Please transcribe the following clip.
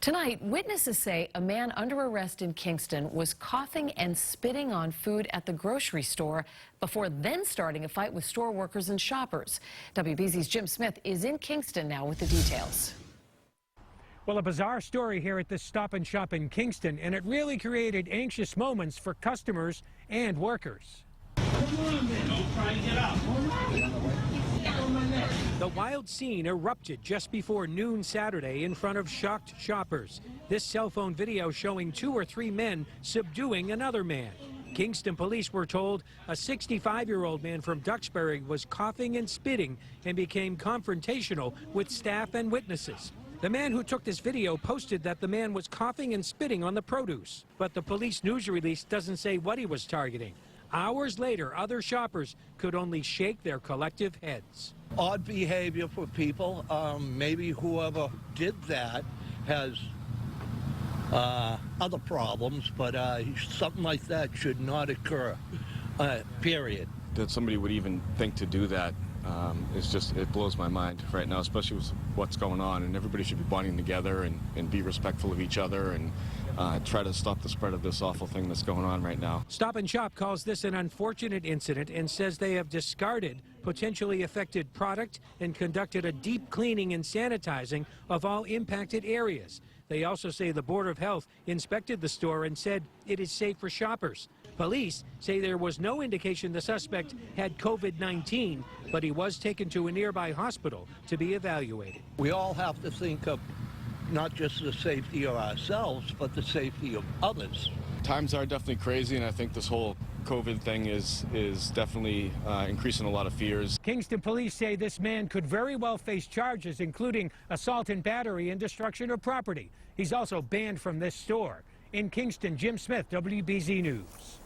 Tonight, witnesses say a man under arrest in Kingston was coughing and spitting on food at the grocery store before then starting a fight with store workers and shoppers. WBZ's Jim Smith is in Kingston now with the details. Well, a bizarre story here at this Stop and Shop in Kingston, and it really created anxious moments for customers and workers. The wild scene erupted just before noon Saturday in front of shocked shoppers. This cell phone video showing 2 or 3 men subduing another man. Kingston police were told a 65-year-old man from Duxbury was coughing and spitting and became confrontational with staff and witnesses. The man who took this video posted that the man was coughing and spitting on the produce, but the police news release doesn't say what he was targeting. Hours later, other shoppers could only shake their collective heads. Odd behavior for people. Maybe whoever did that has other problems, but something like that should not occur, period. That somebody would even think to do that, it blows my mind right now, especially with what's going on. And everybody should be bonding together and be respectful of each other and try to stop the spread of this awful thing that's going on right now. Stop and Shop calls this an unfortunate incident and says they have discarded potentially affected product and conducted a deep cleaning and sanitizing of all impacted areas. They also say the Board of Health inspected the store and said it is safe for shoppers. Police say there was no indication the suspect had COVID-19, but he was taken to a nearby hospital to be evaluated. We all have to think of not just the safety of ourselves, but the safety of others. Times are definitely crazy, and I think this whole COVID thing is definitely increasing a lot of fears. Kingston police say this man could very well face charges, including assault and battery and destruction of property. He's also banned from this store. In Kingston, Jim Smith, WBZ News.